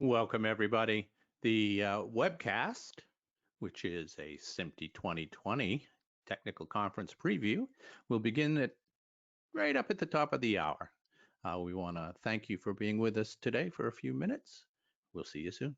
Welcome, everybody. The webcast, which is a SMPTE 2020 technical conference preview, will begin right up at the top of the hour. We want to thank you for being with us today for a few minutes. We'll see you soon.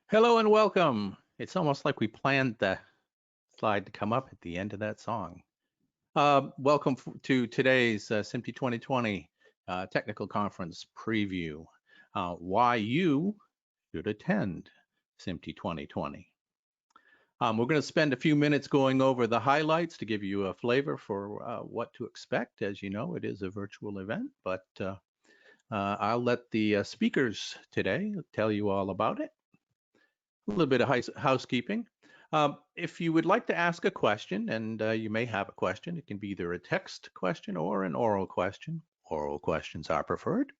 Hello and welcome. It's almost like we planned the slide to come up at the end of that song. Welcome to today's SMPTE 2020 technical conference preview. Why you should attend SMPTE 2020. We're going to spend a few minutes going over the highlights to give you a flavor for what to expect. As you know, it is a virtual event, but I'll let the speakers today tell you all about it. A little bit of housekeeping. If you would like to ask a question, and you may have a question, it can be either a text question or an oral question. Oral questions are preferred.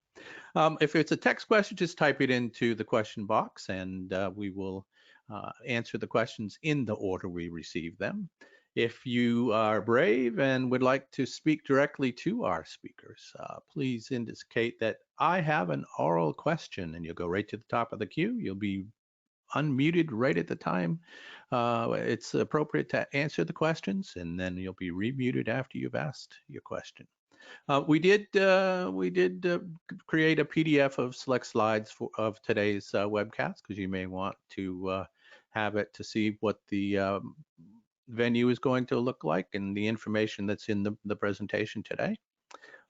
If it's a text question, just type it into the question box, and we will answer the questions in the order we receive them. If you are brave and would like to speak directly to our speakers, please indicate that I have an oral question, and you'll go right to the top of the queue. You'll be unmuted right at the time it's appropriate to answer the questions, and then you'll be remuted after you've asked your question. We did create a PDF of select slides of today's webcast, because you may want to have it to see what the venue is going to look like and the information that's in the presentation today.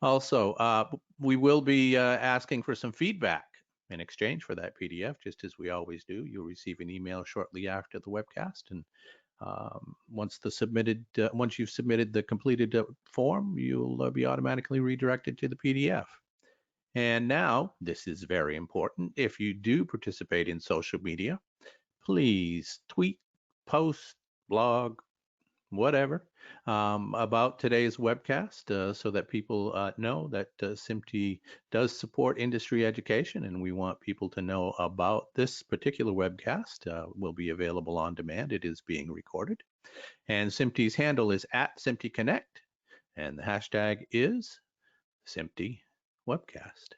Also, we will be asking for some feedback in exchange for that PDF, just as we always do. You'll receive an email shortly after the webcast, and Once you've submitted the completed form, you'll be automatically redirected to the PDF. And now, this is very important. If you do participate in social media, please tweet, post, blog, whatever, about today's webcast so that people know that SMPTE does support industry education, and we want people to know about this particular webcast. Will be available on demand. It is being recorded. And SMPTE's handle is @SMPTEConnect, and the hashtag is SMPTEWebcast.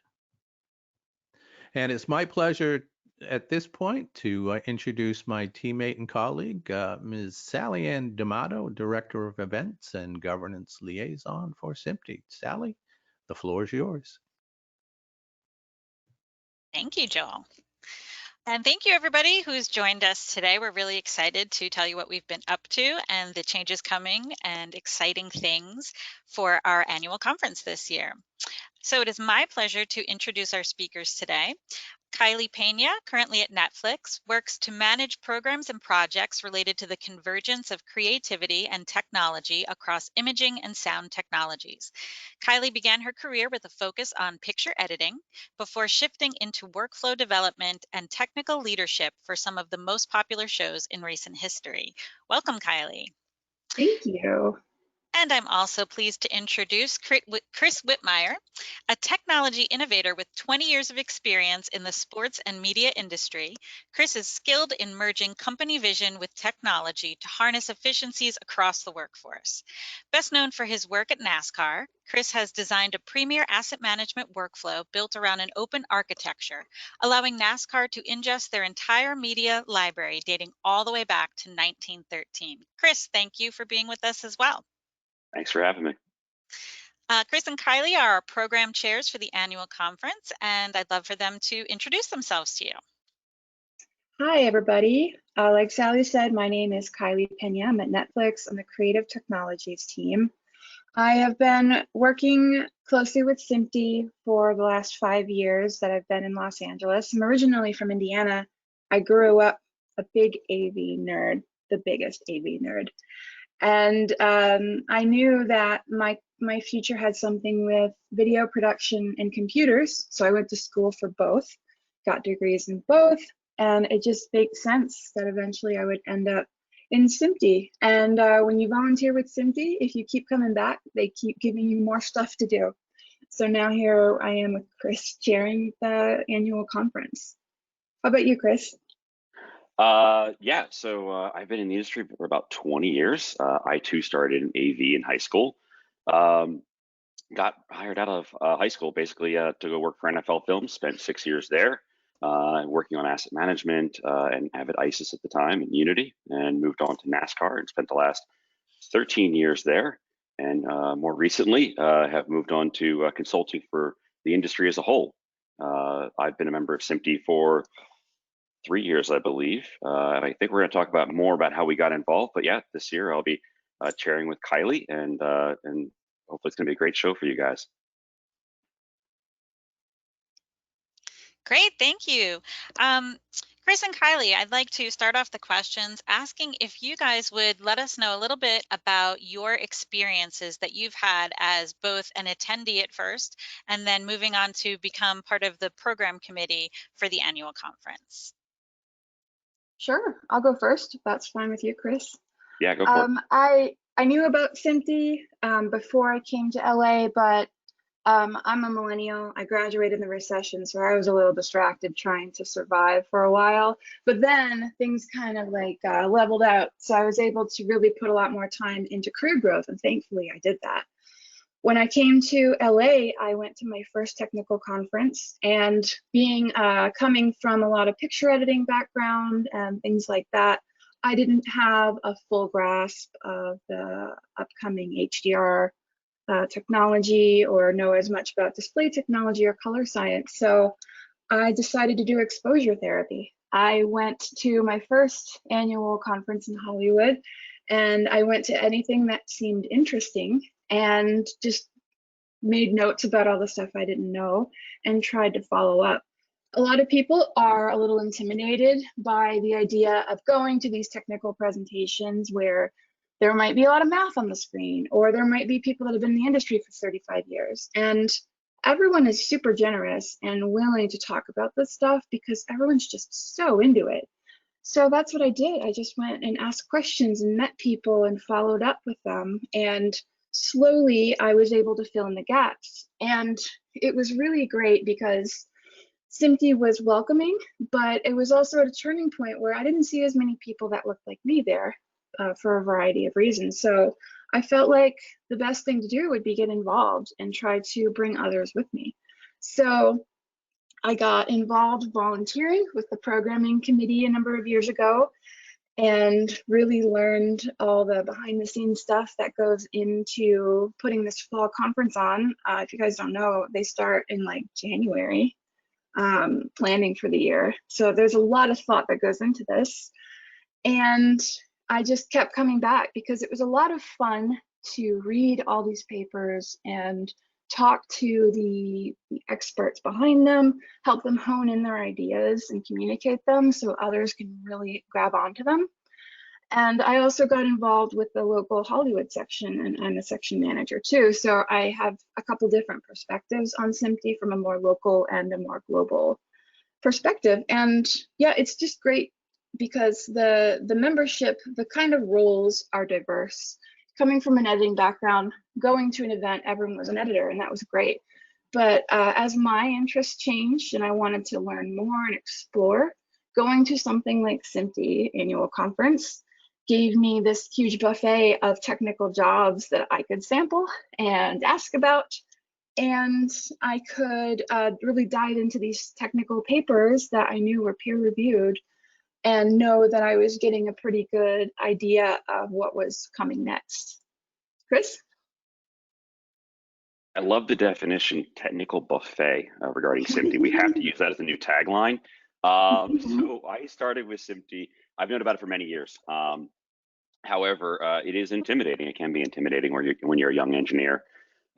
And it's my pleasure at this point to introduce my teammate and colleague, Ms. Sally Ann D'Amato, Director of Events and Governance Liaison for SMPTE. Sally, the floor is yours. Thank you, Joel. And thank you, everybody who's joined us today. We're really excited to tell you what we've been up to and the changes coming and exciting things for our annual conference this year. So it is my pleasure to introduce our speakers today. Kylie Pena, currently at Netflix, works to manage programs and projects related to the convergence of creativity and technology across imaging and sound technologies. Kylie began her career with a focus on picture editing before shifting into workflow development and technical leadership for some of the most popular shows in recent history. Welcome, Kylie. Thank you. And I'm also pleased to introduce Chris Whitmire, a technology innovator with 20 years of experience in the sports and media industry. Chris is skilled in merging company vision with technology to harness efficiencies across the workforce. Best known for his work at NASCAR, Chris has designed a premier asset management workflow built around an open architecture, allowing NASCAR to ingest their entire media library dating all the way back to 1913. Chris, thank you for being with us as well. Thanks for having me. Chris and Kylie are our program chairs for the annual conference, and I'd love for them to introduce themselves to you. Hi, everybody. Like Sally said, my name is Kylie Pena. I'm at Netflix on the Creative Technologies team. I have been working closely with SMPTE for the last 5 years that I've been in Los Angeles. I'm originally from Indiana. I grew up a big AV nerd, the biggest AV nerd. And I knew that my future had something with video production and computers, so I went to school for both, got degrees in both, and it just makes sense that eventually I would end up in SMPTE. And when you volunteer with SMPTE, if you keep coming back, they keep giving you more stuff to do. So now here I am with Chris chairing the annual conference. How about you, Chris? Yeah, so I've been in the industry for about 20 years. I too started in AV in high school. Got hired out of high school basically to go work for NFL Films, spent 6 years there, working on asset management and Avid ISIS at the time and Unity, and moved on to NASCAR and spent the last 13 years there. And more recently have moved on to consulting for the industry as a whole. I've been a member of SMPTE for 3 years, I believe, and I think we're going to talk about more about how we got involved. But yeah, this year I'll be chairing with Kylie, and hopefully it's going to be a great show for you guys. Great, thank you. Chris and Kylie, I'd like to start off the questions asking if you guys would let us know a little bit about your experiences that you've had as both an attendee at first and then moving on to become part of the program committee for the annual conference. Sure, I'll go first if that's fine with you, Chris. Yeah, go for it. I knew about SMPTE before I came to LA, but I'm a millennial. I graduated in the recession, so I was a little distracted trying to survive for a while. But then things kind of like leveled out, so I was able to really put a lot more time into career growth, and thankfully I did that. When I came to LA, I went to my first technical conference, and being coming from a lot of picture editing background and things like that, I didn't have a full grasp of the upcoming HDR technology or know as much about display technology or color science. So I decided to do exposure therapy. I went to my first annual conference in Hollywood, and I went to anything that seemed interesting and just made notes about all the stuff I didn't know and tried to follow up. A lot of people are a little intimidated by the idea of going to these technical presentations where there might be a lot of math on the screen, or there might be people that have been in the industry for 35 years. And everyone is super generous and willing to talk about this stuff because everyone's just so into it. So that's what I did. I just went and asked questions and met people and followed up with them. And slowly I was able to fill in the gaps. And it was really great because SMPTE was welcoming, but it was also at a turning point where I didn't see as many people that looked like me there for a variety of reasons. So I felt like the best thing to do would be get involved and try to bring others with me. So I got involved volunteering with the programming committee a number of years ago and really learned all the behind the scenes stuff that goes into putting this fall conference on. If you guys don't know, they start in like January, planning for the year. So there's a lot of thought that goes into this. And I just kept coming back because it was a lot of fun to read all these papers and talk to the experts behind them, help them hone in their ideas and communicate them so others can really grab onto them. And I also got involved with the local Hollywood section, and I'm a section manager too. So I have a couple different perspectives on SMPTE from a more local and a more global perspective. And yeah, it's just great because the membership, the kind of roles are diverse. Coming from an editing background, going to an event, everyone was an editor, and that was great. But as my interests changed and I wanted to learn more and explore, going to something like SMPTE annual conference gave me this huge buffet of technical jobs that I could sample and ask about. And I could really dive into these technical papers that I knew were peer reviewed and know that I was getting a pretty good idea of what was coming next. Chris? I love the definition technical buffet regarding SMPTE. We have to use that as a new tagline. So I started with SMPTE. I've known about it for many years. However, it is intimidating. It can be intimidating when you're a young engineer.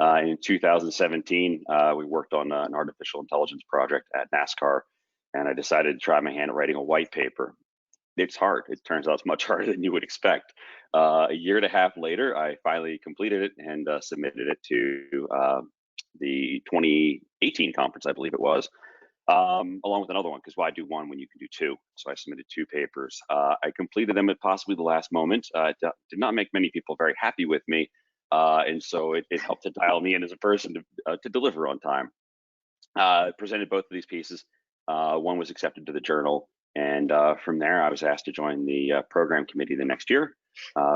In 2017, we worked on an artificial intelligence project at NASCAR, and I decided to try my hand at writing a white paper. It's hard. It turns out it's much harder than you would expect. A year and a half later, I finally completed it and submitted it to the 2018 conference, I believe it was, along with another one, because why do one when you can do two? So I submitted two papers. I completed them at possibly the last moment. It did not make many people very happy with me, and so it helped to dial me in as a person to deliver on time. Presented both of these pieces. One was accepted to the journal, and from there I was asked to join the program committee the next year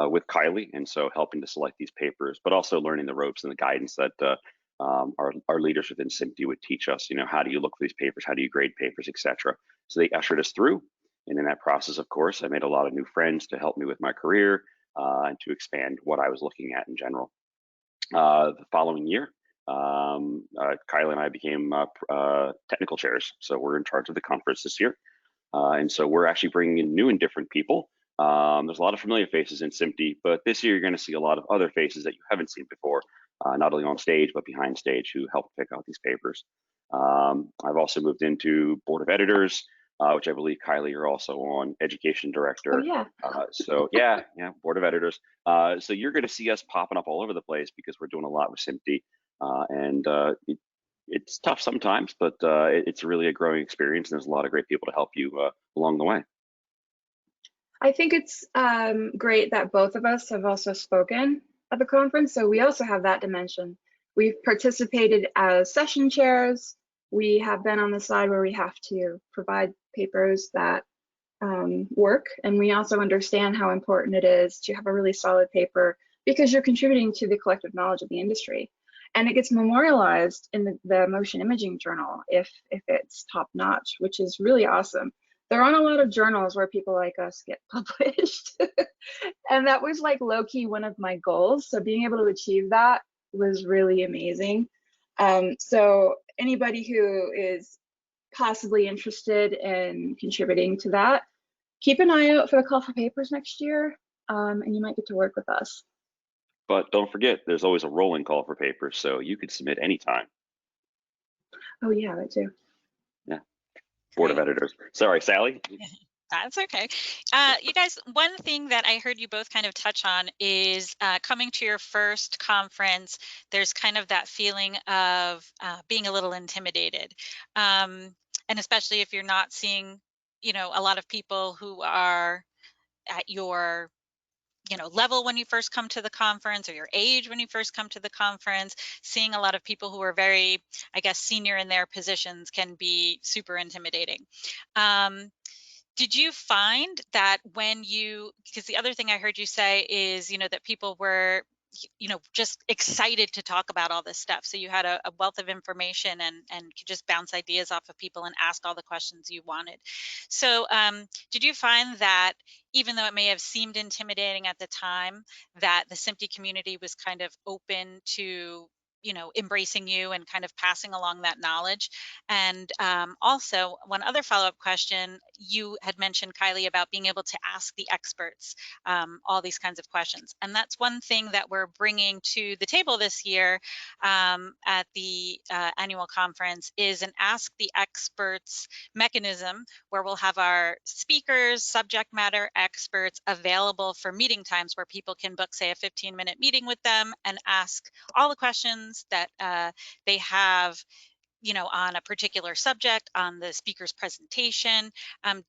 with Kylie, and so helping to select these papers, but also learning the ropes and the guidance that our leaders within SMPTE would teach us. You know, how do you look for these papers? How do you grade papers, etc. So they ushered us through, and in that process, of course, I made a lot of new friends to help me with my career and to expand what I was looking at in general. The following year, Kylie and I became technical chairs, so we're in charge of the conference this year, and so we're actually bringing in new and different people. There's a lot of familiar faces in SMPTE, but this year you're going to see a lot of other faces that you haven't seen before, not only on stage but behind stage, who helped pick out these papers. I've also moved into board of editors, which I believe, Kylie, you're also on, education director. Oh, yeah. So yeah, board of editors. So you're going to see us popping up all over the place because we're doing a lot with SMPTE, and it's tough sometimes, but it's really a growing experience, and there's a lot of great people to help you along the way. I think it's great that both of us have also spoken at the conference, so we also have that dimension. We've participated as session chairs. We have been on the side where we have to provide papers that work, and we also understand how important it is to have a really solid paper because you're contributing to the collective knowledge of the industry. And it gets memorialized in the motion imaging journal if it's top notch, which is really awesome. There aren't a lot of journals where people like us get published. And that was like low-key one of my goals. So being able to achieve that was really amazing. So anybody who is possibly interested in contributing to that, keep an eye out for the call for papers next year, and you might get to work with us. But don't forget, there's always a rolling call for papers, so you could submit anytime. Oh yeah, that too. Yeah. board of editors. Sorry, Sally. That's okay. You guys, one thing that I heard you both kind of touch on is coming to your first conference, there's kind of that feeling of being a little intimidated. And especially if you're not seeing, a lot of people who are at your level when you first come to the conference, or your age when you first come to the conference. Seeing a lot of people who are very, I guess, senior in their positions can be super intimidating. Did you find that because the other thing I heard you say is, that people were, just excited to talk about all this stuff. So you had a wealth of information and could just bounce ideas off of people and ask all the questions you wanted. So did you find that even though it may have seemed intimidating at the time, that the SMPTE community was kind of open to embracing you and kind of passing along that knowledge? And also, one other follow-up question, you had mentioned, Kylie, about being able to ask the experts all these kinds of questions. And that's one thing that we're bringing to the table this year at the annual conference, is an Ask the Experts mechanism, where we'll have our speakers, subject matter experts available for meeting times, where people can book, say, a 15-minute meeting with them and ask all the questions that they have on a particular subject, on the speaker's presentation.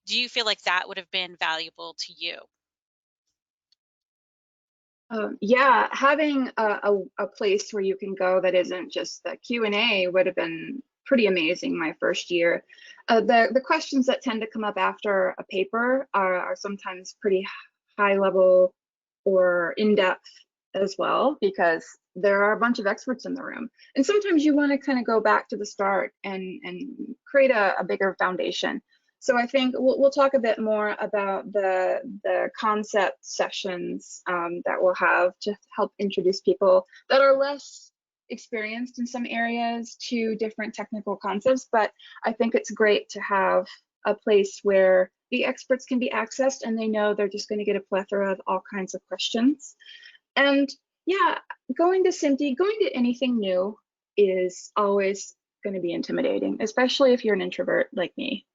Do you feel like that would have been valuable to you? Yeah, having a place where you can go that isn't just the Q&A would have been pretty amazing my first year. The questions that tend to come up after a paper are sometimes pretty high level or in-depth as well, because there are a bunch of experts in the room. And sometimes you want to kind of go back to the start and create a bigger foundation. So I think we'll talk a bit more about the concept sessions that we'll have to help introduce people that are less experienced in some areas to different technical concepts. But I think it's great to have a place where the experts can be accessed and they know they're just going to get a plethora of all kinds of questions. And yeah, going to SMPTE, going to anything new is always going to be intimidating, especially if you're an introvert like me.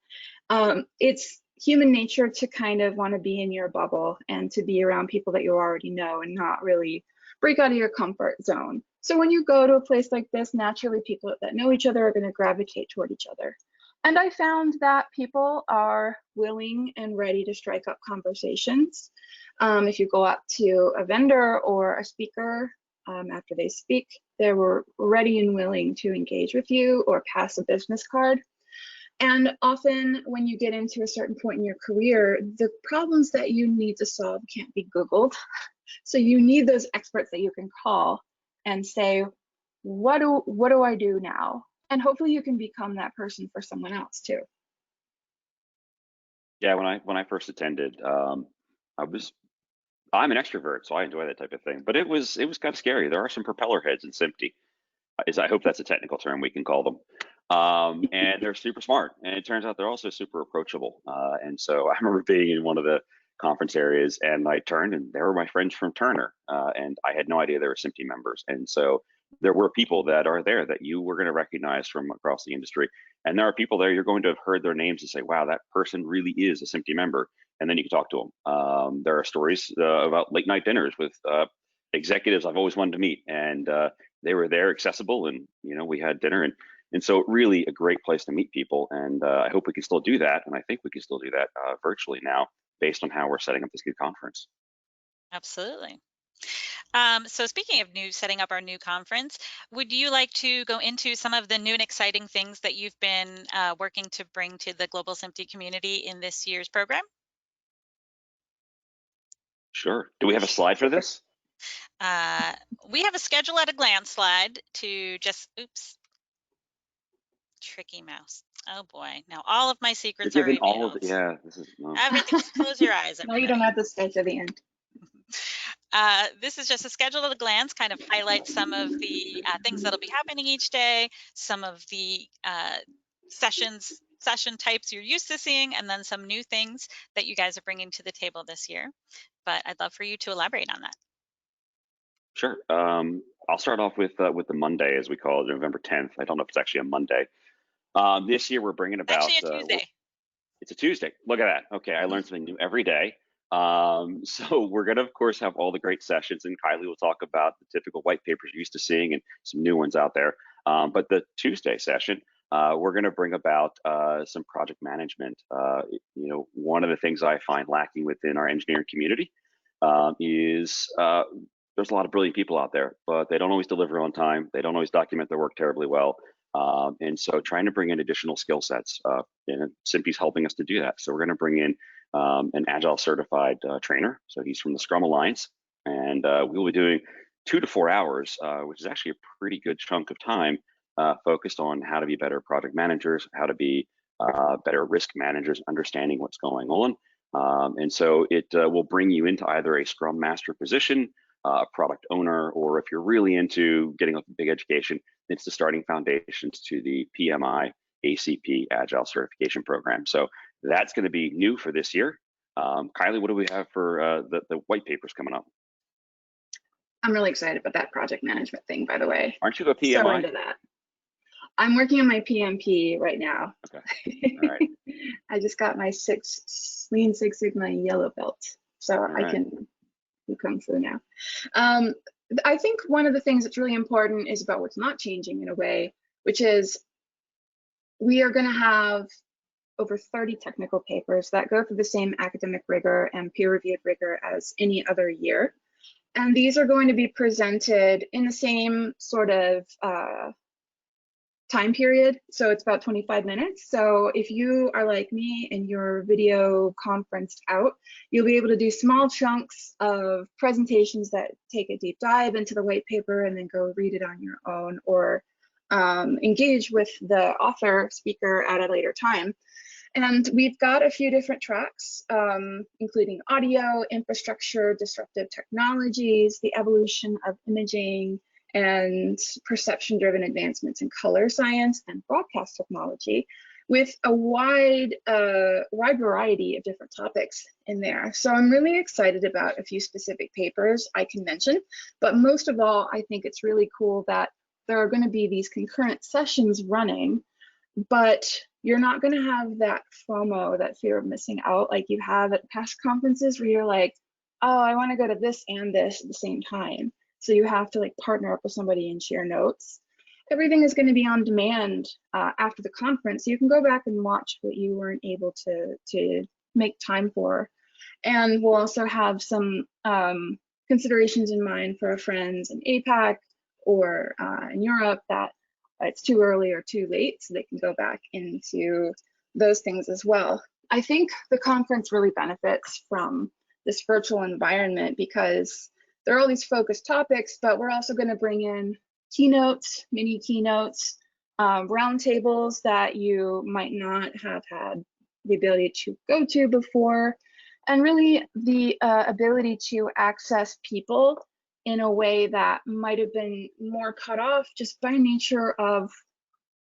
It's human nature to kind of want to be in your bubble and to be around people that you already know and not really break out of your comfort zone. So when you go to a place like this, naturally people that know each other are going to gravitate toward each other. And I found that people are willing and ready to strike up conversations. If you go up to a vendor or a speaker after they speak, they were ready and willing to engage with you or pass a business card. And often when you get into a certain point in your career, the problems that you need to solve can't be Googled. So you need those experts that you can call and say, what do I do now? And hopefully you can become that person for someone else too. Yeah, when I first attended, I'm an extrovert, so I enjoy that type of thing. But it was kind of scary. There are some propeller heads in SMPTE. I hope that's a technical term we can call them. And they're super smart, and it turns out they're also super approachable. And so I remember being in one of the conference areas, and I turned, and there were my friends from Turner, and I had no idea they were SMPTE members. And so there were people that are there that you were going to recognize from across the industry, and there are people there you're going to have heard their names and say, "Wow, that person really is a SMPTE member." And then you can talk to them. There are stories about late night dinners with executives I've always wanted to meet, and they were there, accessible, and we had dinner, and so really a great place to meet people. And I hope we can still do that, and I think we can still do that virtually now, based on how we're setting up this new conference. Absolutely. So speaking of setting up our new conference, would you like to go into some of the new and exciting things that you've been working to bring to the global SMPTE community in this year's program? Sure. Do we have a slide for this? We have a schedule at a glance slide to just, oops, tricky mouse. Oh boy, now all of my secrets are revealed. All of it. Yeah, this is no. Everything, just close your eyes. No, you don't have to stay to the end. This is just a schedule at a glance, kind of highlights some of the things that'll be happening each day, some of the session types you're used to seeing, and then some new things that you guys are bringing to the table this year. But I'd love for you to elaborate on that. Sure. I'll start off with the Monday, as we call it, November 10th. I don't know if it's actually a Monday. This year we're bringing about. Actually a Tuesday. it's a Tuesday. Look at that. Okay, I learned something new every day. So we're going to, of course, have all the great sessions, and Kylie will talk about the typical white papers you're used to seeing and some new ones out there. But the Tuesday session, we're going to bring about some project management. One of the things I find lacking within our engineering community is there's a lot of brilliant people out there, but they don't always deliver on time. They don't always document their work terribly well. And so trying to bring in additional skill sets, and SMPTE's helping us to do that. So we're going to bring in an Agile certified trainer. So he's from the Scrum Alliance, and we'll be doing 2 to 4 hours, which is actually a pretty good chunk of time focused on how to be better project managers, how to be better risk managers, understanding what's going on. And so it will bring you into either a Scrum Master position, a product owner, or if you're really into getting a big education, it's the starting foundations to the PMI ACP Agile Certification Program. So that's going to be new for this year. Kylie, what do we have for the white papers coming up? I'm really excited about that project management thing, by the way. Aren't you a PMI? So into that. I'm working on my PMP right now. Okay. All right. I just got my Lean Six Sigma yellow belt, so I can do Kung Fu now. I think one of the things that's really important is about what's not changing in a way, which is we are going to have over 30 technical papers that go through the same academic rigor and peer-reviewed rigor as any other year. And these are going to be presented in the same sort of time period. So it's about 25 minutes. So if you are like me and you're video conferenced out, you'll be able to do small chunks of presentations that take a deep dive into the white paper and then go read it on your own, or engage with the author speaker at a later time. And we've got a few different tracks, including audio, infrastructure, disruptive technologies, the evolution of imaging, and perception-driven advancements in color science and broadcast technology, with a wide variety of different topics in there. So I'm really excited about a few specific papers I can mention, but most of all, I think it's really cool that there are going to be these concurrent sessions running, but you're not going to have that FOMO, that fear of missing out, like you have at past conferences where you're like, oh, I want to go to this and this at the same time. So you have to like partner up with somebody and share notes. Everything is going to be on demand after the conference. So you can go back and watch what you weren't able to make time for. And we'll also have some considerations in mind for our friends in APAC or in Europe that it's too early or too late, so they can go back into those things as well. I think the conference really benefits from this virtual environment because there are all these focused topics, but we're also going to bring in keynotes, mini keynotes, roundtables that you might not have had the ability to go to before, and really the ability to access people in a way that might have been more cut off just by nature of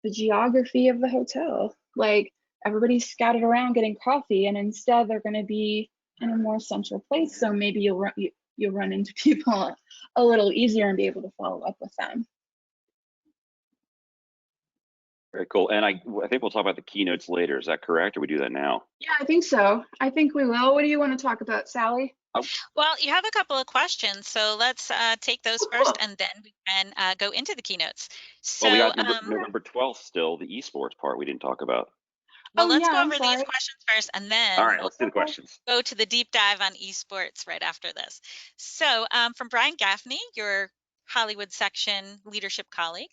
the geography of the hotel. Like everybody's scattered around getting coffee, and instead they're going to be in a more central place. So maybe you'll run into people a little easier and be able to follow up with them. Very cool. And I think we'll talk about the keynotes later. Is that correct? Or we do that now? Yeah, I think so. I think we will. What do you want to talk about, Sally? Well, you have a couple of questions, so let's take those first, and then we can go into the keynotes. So, well, we got November 12th still, the esports part we didn't talk about. Well, let's go over these questions first, and then all right, let's do the questions. Go to the deep dive on esports right after this. So from Brian Gaffney, your Hollywood section leadership colleague.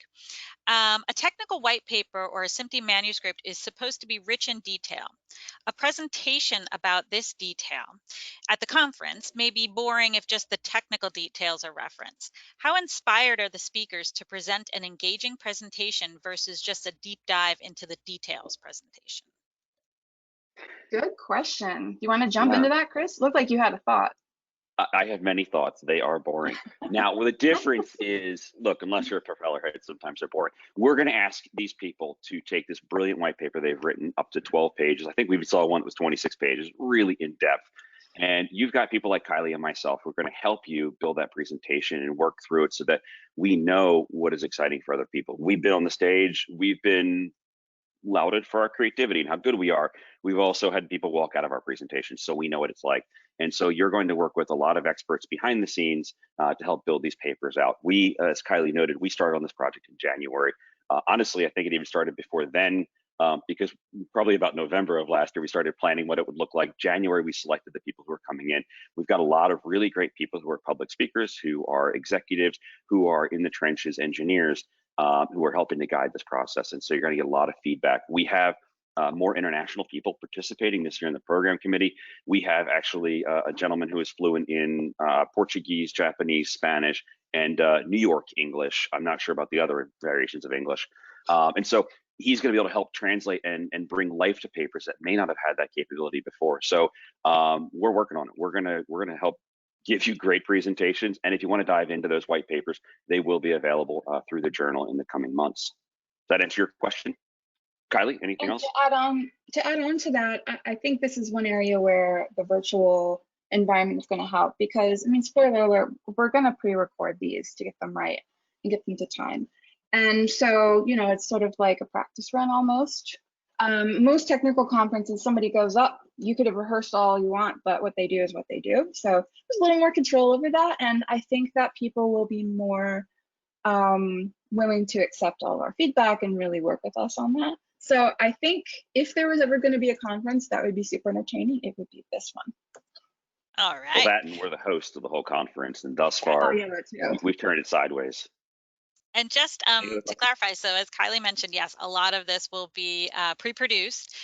A technical white paper or a SMPTE manuscript is supposed to be rich in detail. A presentation about this detail at the conference may be boring if just the technical details are referenced. How inspired are the speakers to present an engaging presentation versus just a deep dive into the details presentation? Good question. You want to jump into that, Chris? Looked like you had a thought. I have many thoughts. They are boring. Now, the difference is, look, unless you're a propeller head, sometimes they're boring. We're going to ask these people to take this brilliant white paper they've written up to 12 pages. I think we saw one that was 26 pages, really in depth. And you've got people like Kylie and myself who are going to help you build that presentation and work through it so that we know what is exciting for other people. We've been on the stage. We've been lauded for our creativity and how good we are, we've also had people walk out of our presentations, so we know what it's like. And so you're going to work with a lot of experts behind the scenes to help build these papers out. We, as Kylie noted, we started on this project in January. Honestly, I think it even started before then, because probably about November of last year, we started planning what it would look like. January, we selected the people who are coming in. We've got a lot of really great people who are public speakers, who are executives, who are in the trenches, engineers, who are helping to guide this process. And so you're going to get a lot of feedback. We have more international people participating this year in the program committee. We have actually a gentleman who is fluent in Portuguese, Japanese, Spanish, and New York English. I'm not sure about the other variations of English. And so he's going to be able to help translate and bring life to papers that may not have had that capability before. So we're working on it. We're gonna help give you great presentations. And if you want to dive into those white papers, they will be available through the journal in the coming months. Does that answer your question? Kylie, anything else? To add on to that, I think this is one area where the virtual environment is going to help, because, I mean, spoiler alert, we're going to pre-record these to get them right and get them to time. And so, you know, it's sort of like a practice run almost. Most technical conferences, somebody goes up, you could have rehearsed all you want, but what they do is what they do. So there's a little more control over that. And I think that people will be more willing to accept all our feedback and really work with us on that. So I think if there was ever going to be a conference that would be super entertaining, it would be this one. All right. Well, that, and we're the host of the whole conference, and thus far, we've turned it sideways. And just to clarify, so as Kylie mentioned, yes, a lot of this will be pre-produced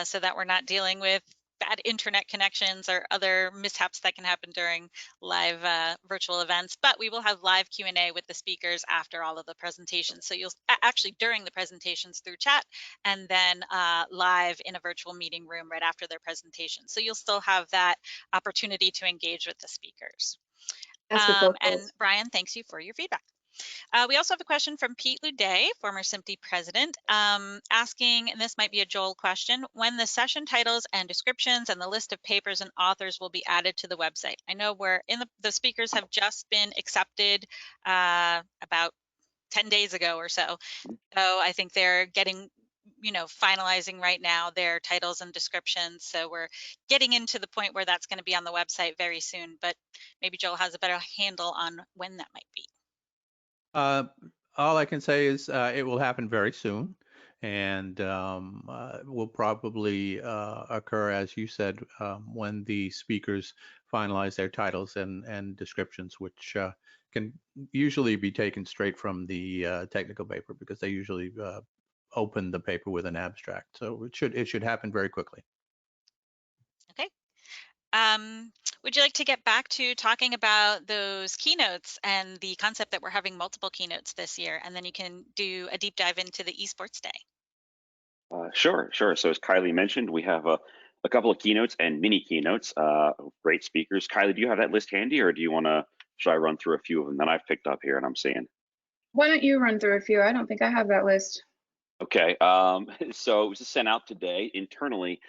so that we're not dealing with bad internet connections or other mishaps that can happen during live virtual events. But we will have live Q&A with the speakers after all of the presentations. So you'll actually during the presentations through chat, and then live in a virtual meeting room right after their presentation. So you'll still have that opportunity to engage with the speakers. And Brian, thanks you for your feedback. We also have a question from Pete Luday, former SMPTE president, asking, and this might be a Joel question, when the session titles and descriptions and the list of papers and authors will be added to the website. I know we're in the speakers have just been accepted about 10 days ago or so. So I think they're getting, you know, finalizing right now their titles and descriptions. So we're getting into the point where that's going to be on the website very soon, but maybe Joel has a better handle on when that might be. All I can say is it will happen very soon, and will probably occur, as you said, when the speakers finalize their titles and descriptions, which can usually be taken straight from the technical paper, because they usually open the paper with an abstract. So it should happen very quickly. Okay. Would you like to get back to talking about those keynotes and the concept that we're having multiple keynotes this year, and then you can do a deep dive into the esports day? Sure. So as Kylie mentioned, we have a couple of keynotes and mini keynotes, great speakers. Kylie, do you have that list handy, or should I run through a few of them that I've picked up here and I'm seeing? Why don't you run through a few? I don't think I have that list. Okay, so it was just sent out today internally.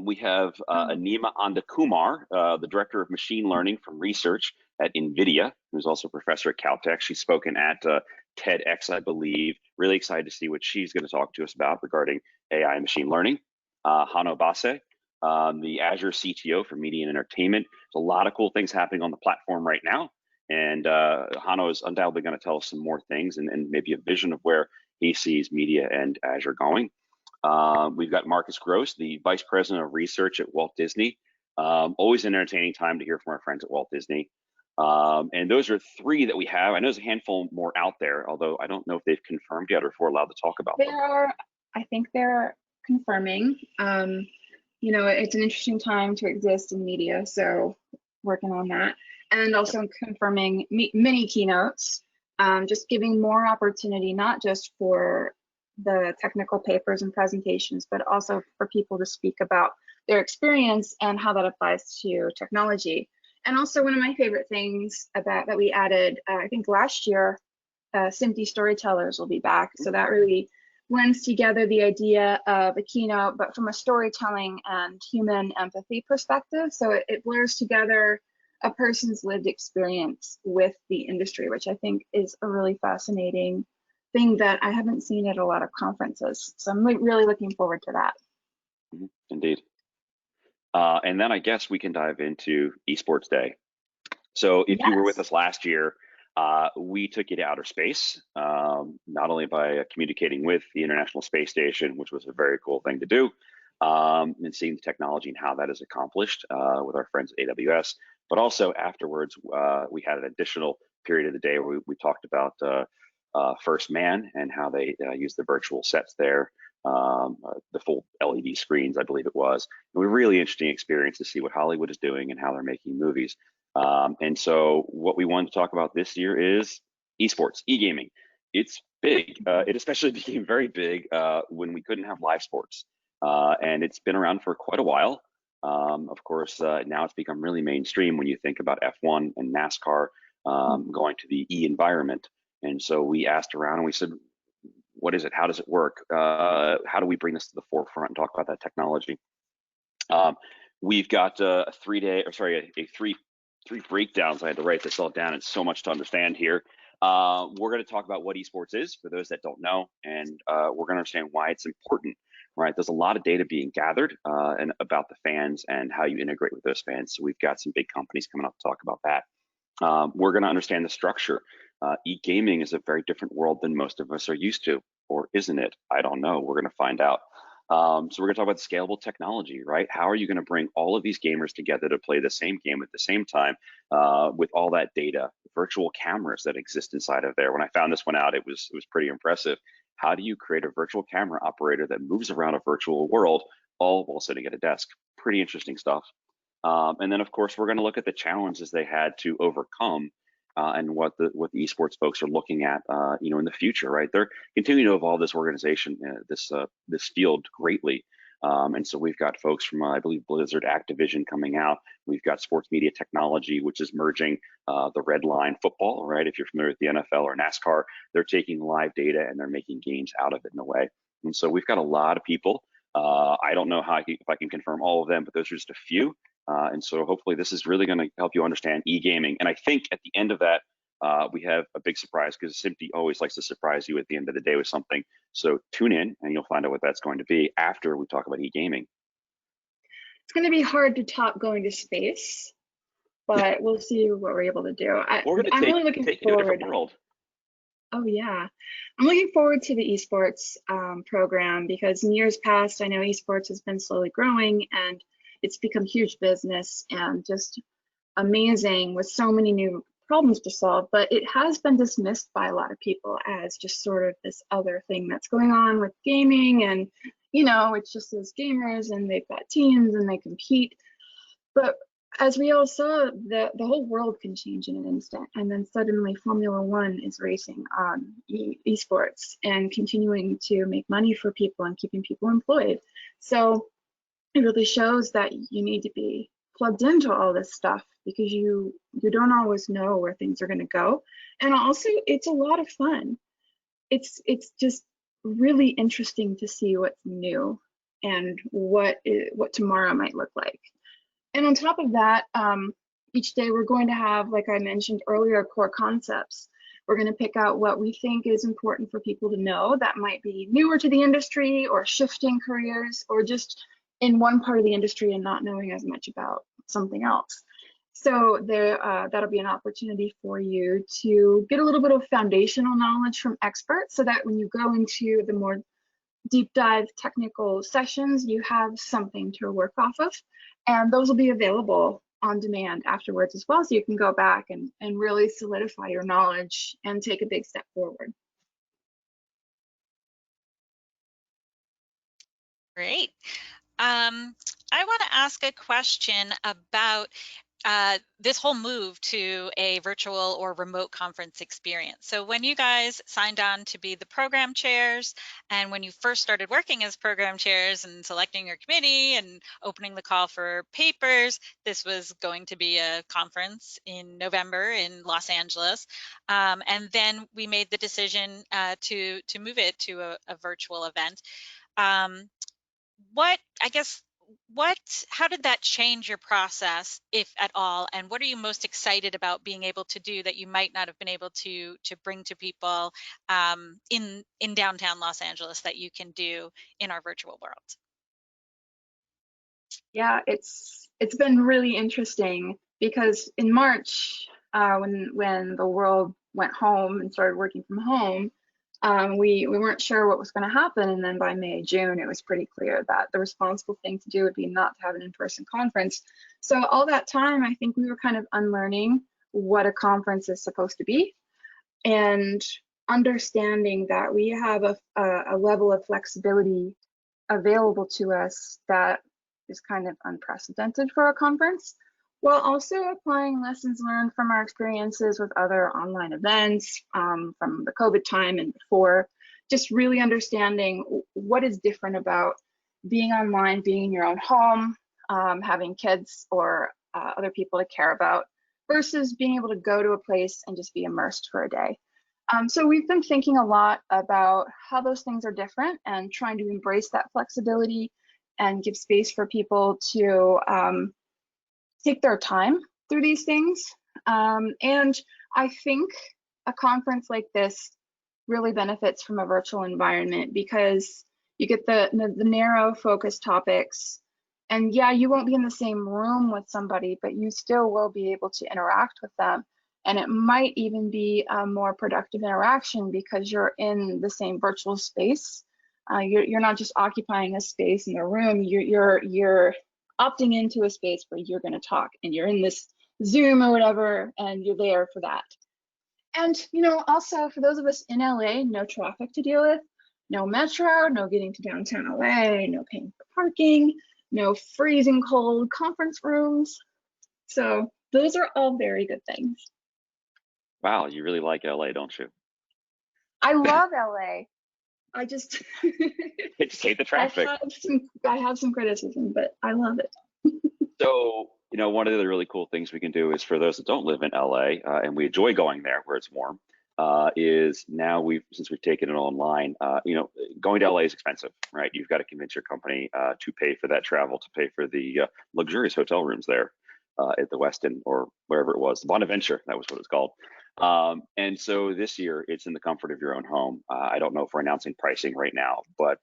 We have Anima Andakumar, the Director of Machine Learning from Research at NVIDIA, who's also a professor at Caltech. She's spoken at TEDx, I believe. Really excited to see what she's going to talk to us about regarding AI and machine learning. Hano Base, the Azure CTO for Media and Entertainment. There's a lot of cool things happening on the platform right now. And Hano is undoubtedly going to tell us some more things and maybe a vision of where he sees media and Azure going. We've got Marcus Gross, the Vice President of Research at Walt Disney. Always an entertaining time to hear from our friends at Walt Disney. And those are three that we have. I know there's a handful more out there, although I don't know if they've confirmed yet or if we're allowed to talk about them. I think they're confirming. You know, it's an interesting time to exist in media, so working on that. And also confirming mini keynotes, just giving more opportunity, not just for the technical papers and presentations, but also for people to speak about their experience and how that applies to technology. And also one of my favorite things about that we added, I think last year, SMPTE storytellers will be back. So that really blends together the idea of a keynote, but from a storytelling and human empathy perspective. So it blurs together a person's lived experience with the industry, which I think is a really fascinating thing that I haven't seen at a lot of conferences. So I'm really looking forward to that. Indeed. And then I guess we can dive into Esports Day. So if you were with us last year, we took you to outer space, not only by communicating with the International Space Station, which was a very cool thing to do, and seeing the technology and how that is accomplished with our friends at AWS, but also afterwards, we had an additional period of the day where we talked about First Man and how they use the virtual sets there, the full LED screens, I believe it was. It was a really interesting experience to see what Hollywood is doing and how they're making movies. And so what we wanted to talk about this year is esports, e-gaming. It's big. It especially became very big when we couldn't have live sports. And it's been around for quite a while. Of course, now it's become really mainstream when you think about F1 and NASCAR going to the e-environment. And so we asked around and we said, what is it? How does it work? How do we bring this to the forefront and talk about that technology? We've got three breakdowns. I had to write this all down. It's so much to understand here. We're going to talk about what esports is for those that don't know, and we're going to understand why it's important. Right, there's a lot of data being gathered and about the fans and how you integrate with those fans. So we've got some big companies coming up to talk about that. We're going to understand the structure. E-gaming is a very different world than most of us are used to, or isn't it? I don't know. We're going to find out. So we're going to talk about scalable technology, right? How are you going to bring all of these gamers together to play the same game at the same time with all that data, virtual cameras that exist inside of there? When I found this one out, it was pretty impressive. How do you create a virtual camera operator that moves around a virtual world all while sitting at a desk? Pretty interesting stuff. And then, of course, we're going to look at the challenges they had to overcome and what the esports folks are looking at, in the future, right? They're continuing to evolve this organization, this field greatly. And so we've got folks from, I believe, Blizzard, Activision coming out. We've got sports media technology, which is merging the red line football, right? If you're familiar with the NFL or NASCAR, they're taking live data and they're making games out of it in a way. And so we've got a lot of people. I don't know if I can confirm all of them, but those are just a few. And so hopefully this is really going to help you understand e-gaming. And I think at the end of that, we have a big surprise, because SMPTE always likes to surprise you at the end of the day with something. So tune in and you'll find out what that's going to be after we talk about e-gaming. It's going to be hard to top going to space, but we'll see what we're able to do. I'm really looking forward to a different world. Oh yeah, I'm looking forward to the esports program, because in years past, I know esports has been slowly growing and it's become huge business and just amazing with so many new problems to solve, but it has been dismissed by a lot of people as just sort of this other thing that's going on with gaming, and it's just those gamers and they've got teams and they compete. But as we all saw, the whole world can change in an instant, and then suddenly Formula One is racing on esports and continuing to make money for people and keeping people employed. So it really shows that you need to be plugged into all this stuff, because you don't always know where things are going to go. And also, it's a lot of fun. It's just really interesting to see what's new and what tomorrow might look like. And on top of that, each day we're going to have, like I mentioned earlier, core concepts. We're going to pick out what we think is important for people to know that might be newer to the industry, or shifting careers, or just in one part of the industry and not knowing as much about something else. So that'll be an opportunity for you to get a little bit of foundational knowledge from experts, so that when you go into the more deep dive technical sessions, you have something to work off of. And those will be available on demand afterwards as well, so you can go back and really solidify your knowledge and take a big step forward. Great. I want to ask a question about this whole move to a virtual or remote conference experience. So when you guys signed on to be the program chairs, and when you first started working as program chairs and selecting your committee and opening the call for papers, this was going to be a conference in November in Los Angeles. And then we made the decision to move it to a virtual event. how did that change your process, if at all? And what are you most excited about being able to do that you might not have been able to bring to people in downtown Los Angeles that you can do in our virtual world? Yeah, it's been really interesting because in March, when the world went home and started working from home, we weren't sure what was going to happen, and then by May, June, it was pretty clear that the responsible thing to do would be not to have an in-person conference. So all that time, I think we were kind of unlearning what a conference is supposed to be, and understanding that we have a level of flexibility available to us that is kind of unprecedented for a conference, while also applying lessons learned from our experiences with other online events from the COVID time and before, just really understanding what is different about being online, being in your own home, having kids or other people to care about, versus being able to go to a place and just be immersed for a day. So we've been thinking a lot about how those things are different and trying to embrace that flexibility and give space for people to take their time through these things. And I think a conference like this really benefits from a virtual environment because you get the narrow focus topics. And yeah, you won't be in the same room with somebody, but you still will be able to interact with them. And it might even be a more productive interaction because you're in the same virtual space. You're not just occupying a space in the room, you're opting into a space where you're going to talk, and you're in this Zoom or whatever, and you're there for that. And also for those of us in LA, no traffic to deal with, no metro, no getting to downtown LA, no paying for parking, no freezing cold conference rooms. So those are all very good things. Wow, you really like LA, don't you? I love LA. I just I just hate the traffic. I have some criticism, but I love it. So, one of the really cool things we can do is for those that don't live in LA and we enjoy going there where it's warm, is now since we've taken it online, going to LA is expensive, right? You've got to convince your company to pay for that travel, to pay for the luxurious hotel rooms there at the Westin or wherever it was, the Bonaventure, that was what it's called. And so this year it's in the comfort of your own home. I don't know if we're announcing pricing right now, but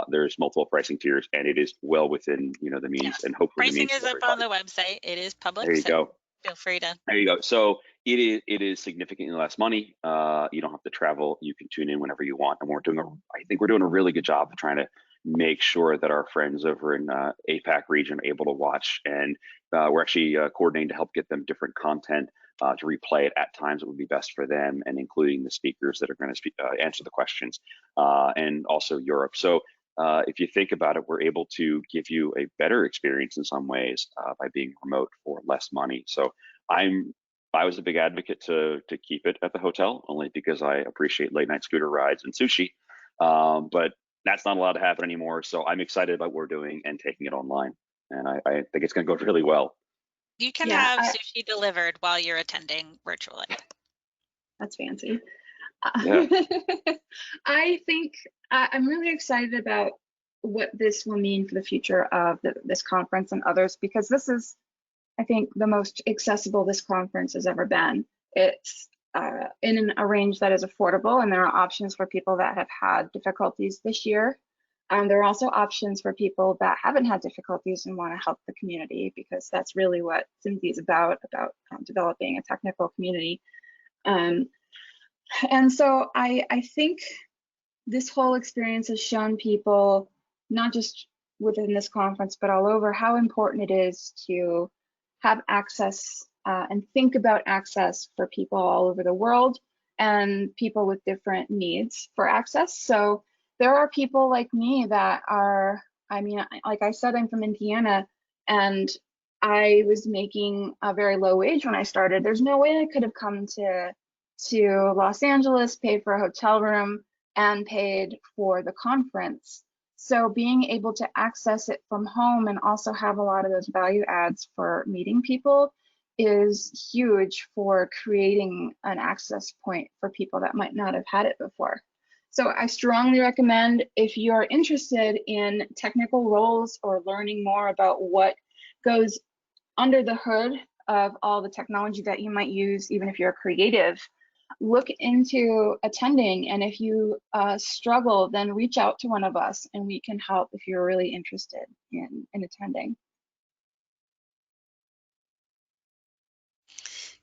there's multiple pricing tiers, and it is well within the means, yes. and hopefully pricing the means is up on the website. It is public. There you go. Feel free to. There you go. So it is significantly less money. You don't have to travel. You can tune in whenever you want, and I think we're doing a really good job of trying to make sure that our friends over in APAC region are able to watch, and we're actually coordinating to help get them different content to replay it at times that would be best for them, and including the speakers that are going to answer the questions, and also Europe. So if you think about it, we're able to give you a better experience in some ways by being remote for less money. So I was a big advocate to keep it at the hotel, only because I appreciate late night scooter rides and sushi, but that's not allowed to happen anymore. So I'm excited about what we're doing and taking it online, and I think it's going to go really well. You can have sushi delivered while you're attending virtually. That's fancy. Yeah. I think I'm really excited about what this will mean for the future of this conference and others, because this is, I think, the most accessible this conference has ever been. It's in a range that is affordable, and there are options for people that have had difficulties this year. There are also options for people that haven't had difficulties and want to help the community, because that's really what SMPTE is about developing a technical community. And so I think this whole experience has shown people, not just within this conference, but all over, how important it is to have access and think about access for people all over the world and people with different needs for access. So there are people like me that are, like I said, I'm from Indiana, and I was making a very low wage when I started. There's no way I could have come to Los Angeles, paid for a hotel room, and paid for the conference. So being able to access it from home and also have a lot of those value adds for meeting people is huge for creating an access point for people that might not have had it before. So I strongly recommend, if you're interested in technical roles or learning more about what goes under the hood of all the technology that you might use, even if you're a creative, look into attending. And if you struggle, then reach out to one of us and we can help if you're really interested in attending.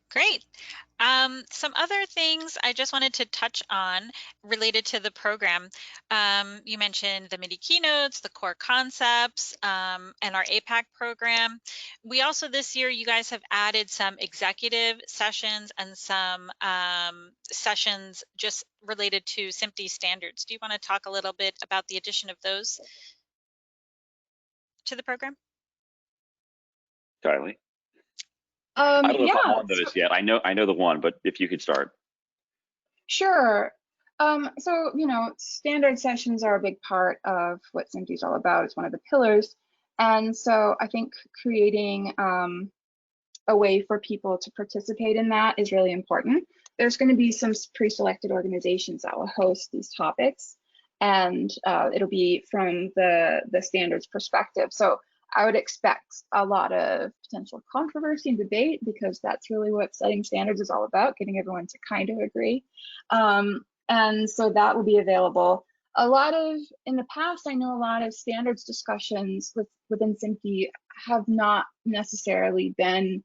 Great. Some other things I just wanted to touch on related to the program. You mentioned the mini keynotes, the core concepts, and our APAC program. We also this year, you guys have added some executive sessions and some sessions just related to SMPTE standards. Do you want to talk a little bit about the addition of those to the program? Kylie? I don't know if I'm Yeah, on those yet. I know the one, but if you could start. sure. So, standard sessions are a big part of what SMPTE is all about. It's one of the pillars. And so I think creating a way for people to participate in that is really important. There's going to be some pre-selected organizations that will host these topics, and it'll be from the standards perspective. So I would expect a lot of potential controversy and debate, because that's really what setting standards is all about, getting everyone to kind of agree. And so that will be available. In the past, I know a lot of standards discussions within SMPTE have not necessarily been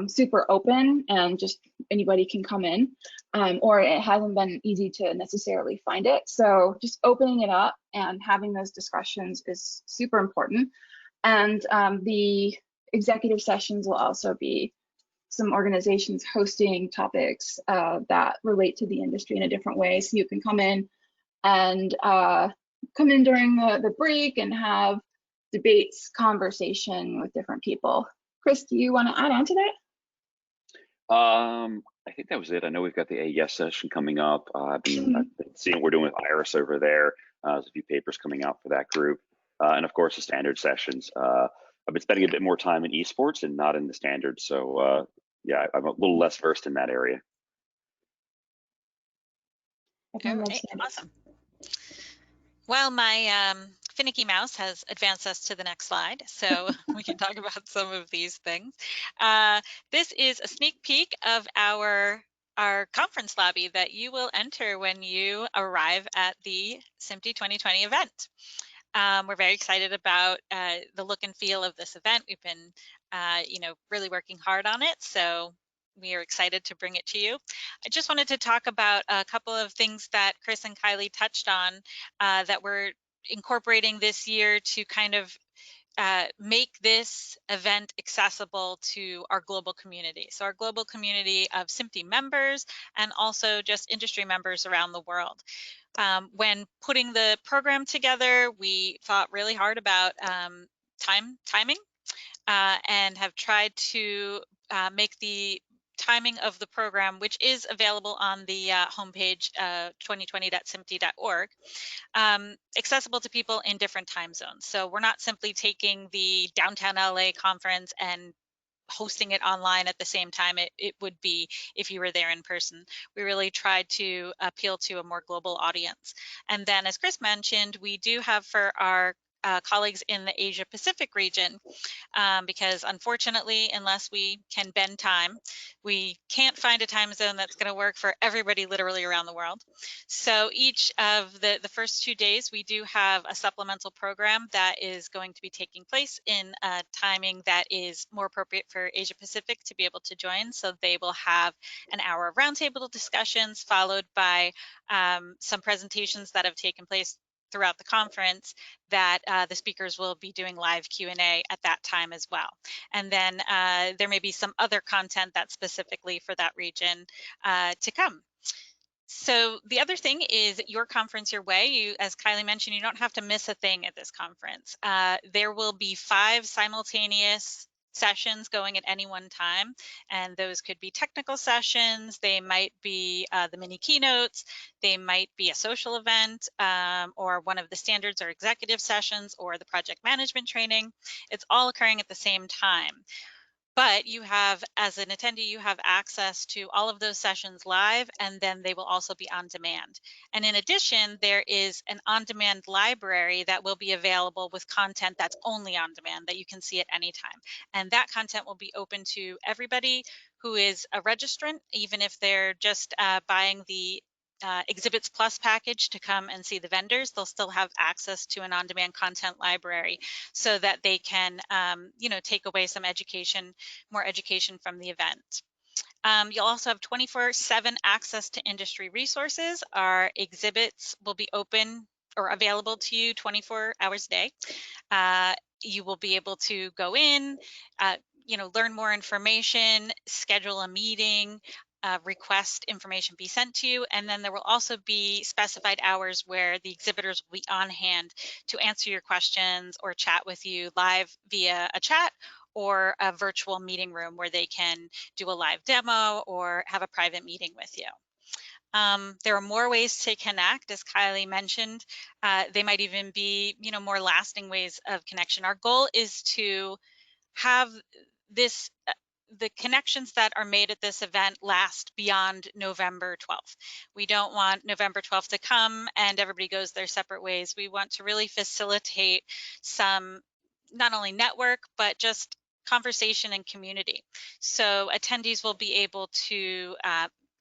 super open and just anybody can come in, or it hasn't been easy to necessarily find it. So just opening it up and having those discussions is super important. And the executive sessions will also be some organizations hosting topics that relate to the industry in a different way. So you can come in and come in during the break and have debates, conversation with different people. Chris, do you want to add on to that? I think that was it. I know we've got the AES session coming up. I've been seeing what we're doing with Iris over there. There's a few papers coming out for that group. And of course, the standard sessions. I've been spending a bit more time in esports and not in the standards. So yeah, I'm a little less versed in that area. Okay, awesome. Well, my finicky mouse has advanced us to the next slide, so we can talk about some of these things. This is a sneak peek of our conference lobby that you will enter when you arrive at the SMPTE 2020 event. We're very excited about the look and feel of this event. We've been, really working hard on it, so we are excited to bring it to you. I just wanted to talk about a couple of things that Chris and Kylie touched on that we're incorporating this year to kind of make this event accessible to our global community. So our global community of SMPTE members and also just industry members around the world. When putting the program together, we thought really hard about timing and have tried to make the timing of the program, which is available on the homepage 2020.smpt.org, accessible to people in different time zones. So we're not simply taking the downtown LA conference and hosting it online at the same time it would be if you were there in person. We really tried to appeal to a more global audience. And then, as Chris mentioned, we do have for our colleagues in the Asia Pacific region, because unfortunately, unless we can bend time, we can't find a time zone that's going to work for everybody literally around the world. So each of the first 2 days, we do have a supplemental program that is going to be taking place in a timing that is more appropriate for Asia Pacific to be able to join. So they will have an hour of roundtable discussions followed by some presentations that have taken place throughout the conference that the speakers will be doing live Q&A at that time as well. And then there may be some other content that's specifically for that region to come. So the other thing is your conference your way. As Kylie mentioned, you don't have to miss a thing at this conference. There will be 5 simultaneous sessions going at any one time, and those could be technical sessions, they might be the mini keynotes, they might be a social event, or one of the standards or executive sessions, or the project management training. It's all occurring at the same time. But you have, as an attendee, you have access to all of those sessions live, and then they will also be on demand. And in addition, there is an on-demand library that will be available with content that's only on demand that you can see at any time. And that content will be open to everybody who is a registrant, even if they're just buying the Exhibits Plus package to come and see the vendors. They'll still have access to an on-demand content library so that they can, you know, take away some education, more education from the event. You'll also have 24/7 access to industry resources. Our exhibits will be open or available to you 24 hours a day. You will be able to go in, you know, learn more information, schedule a meeting, request information be sent to you, and then there will also be specified hours where the exhibitors will be on hand to answer your questions or chat with you live via a chat or a virtual meeting room where they can do a live demo or have a private meeting with you. There are more ways to connect, as Kylie mentioned. They might even be, you know, more lasting ways of connection. Our goal is to have this the connections that are made at this event last beyond November 12th. We don't want November 12th to come and everybody goes their separate ways. We want to really facilitate some, not only network, but just conversation and community. So attendees will be able to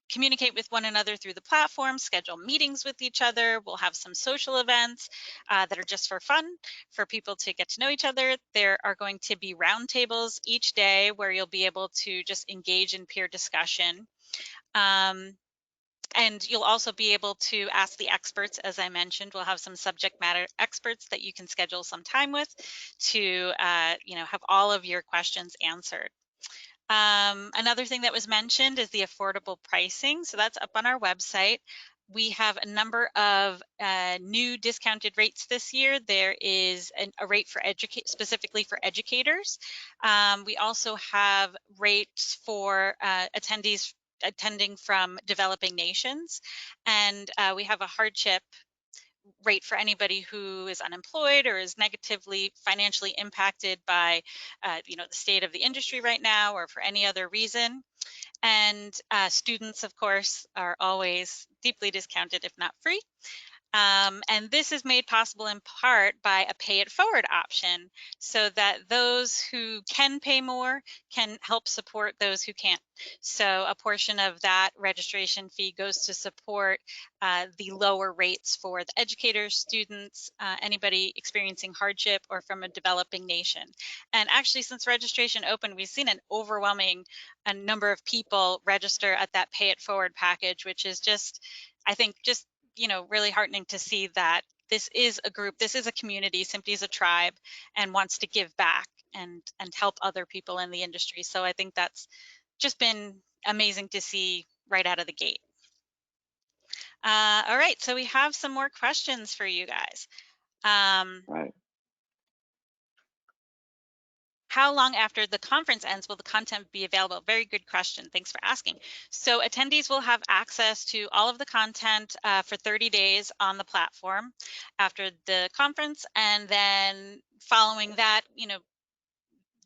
communicate with one another through the platform, schedule meetings with each other. We'll have some social events that are just for fun, for people to get to know each other. There are going to be roundtables each day where you'll be able to just engage in peer discussion. And you'll also be able to ask the experts, as I mentioned. We'll have some subject matter experts that you can schedule some time with to you know, have all of your questions answered. Another thing that was mentioned is the affordable pricing. So that's up on our website. We have a number of new discounted rates this year. There is a rate for specifically for educators. We also have rates for attendees attending from developing nations. And we have a hardship rate for anybody who is unemployed or is negatively financially impacted by you know, the state of the industry right now or for any other reason. And students, of course, are always deeply discounted, if not free. And this is made possible in part by a pay it forward option so that those who can pay more can help support those who can't. So a portion of that registration fee goes to support the lower rates for the educators, students, anybody experiencing hardship or from a developing nation. And actually, since registration opened, we've seen an overwhelming number of people register at that pay it forward package, which is just, I think, just, you know, really heartening to see that this is a group, this is a community, SMPTE is a tribe and wants to give back and help other people in the industry. So I think that's just been amazing to see right out of the gate. All right, so we have some more questions for you guys. Right. How long after the conference ends will the content be available? Very good question. Thanks for asking. So attendees will have access to all of the content for 30 days on the platform after the conference. And then following that, you know,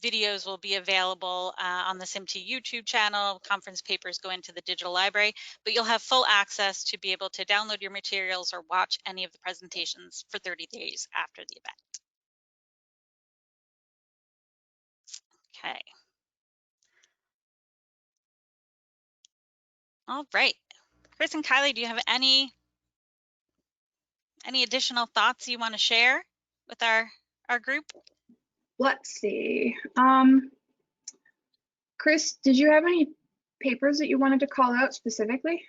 videos will be available on the SMPTE YouTube channel. Conference papers go into the digital library, but you'll have full access to be able to download your materials or watch any of the presentations for 30 days after the event. Okay. All right. Chris and Kylie, do you have any additional thoughts you want to share with our group? Let's see. Chris, did you have any papers that you wanted to call out specifically?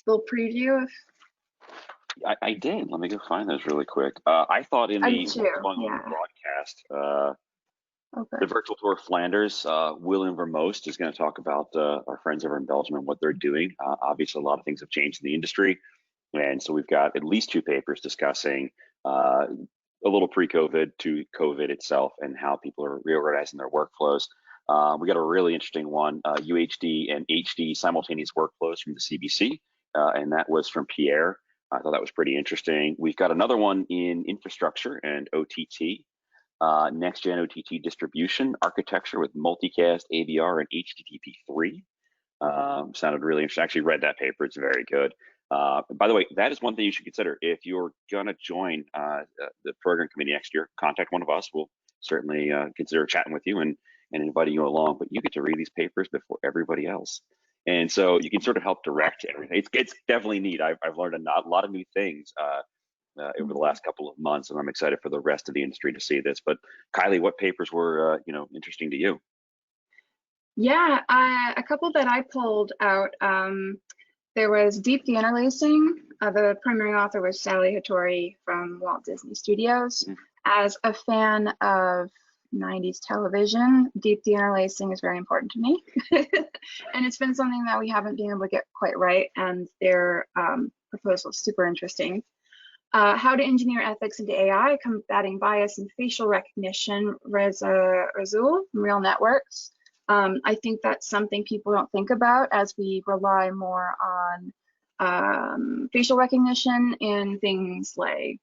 A little preview of. I did. Let me go find those really quick. I thought in the broadcast, Okay. the virtual tour of Flanders, Willem Vermoost is going to talk about our friends over in Belgium and what they're doing. Obviously, a lot of things have changed in the industry. And so we've got at least 2 papers discussing a little pre-COVID to COVID itself and how people are reorganizing their workflows. We got a really interesting one, UHD and HD simultaneous workflows from the CBC, and that was from Pierre. I thought that was pretty interesting. We've got another one in infrastructure and OTT. next gen OTT distribution architecture with multicast, AVR, and HTTP3. Sounded really interesting. I actually read that paper. It's very good. By the way, that is one thing you should consider. If you're going to join the program committee next year, contact one of us. We'll certainly consider chatting with you and inviting you along. But you get to read these papers before everybody else. And so you can sort of help direct everything. It's definitely neat. I've learned a lot of new things over the last couple of months, and I'm excited for the rest of the industry to see this. But Kylie, what papers were interesting to you? Yeah, a couple that I pulled out. There was Deep Deinterlacing. The primary author was Sally Hattori from Walt Disney Studios. As a fan of 90s television, Deep Deinterlacing is very important to me. And it's been something that we haven't been able to get quite right, and their proposal is super interesting. How to Engineer Ethics into AI, Combating Bias in Facial Recognition, Reza Razul from Real Networks. I think that's something people don't think about as we rely more on facial recognition in things like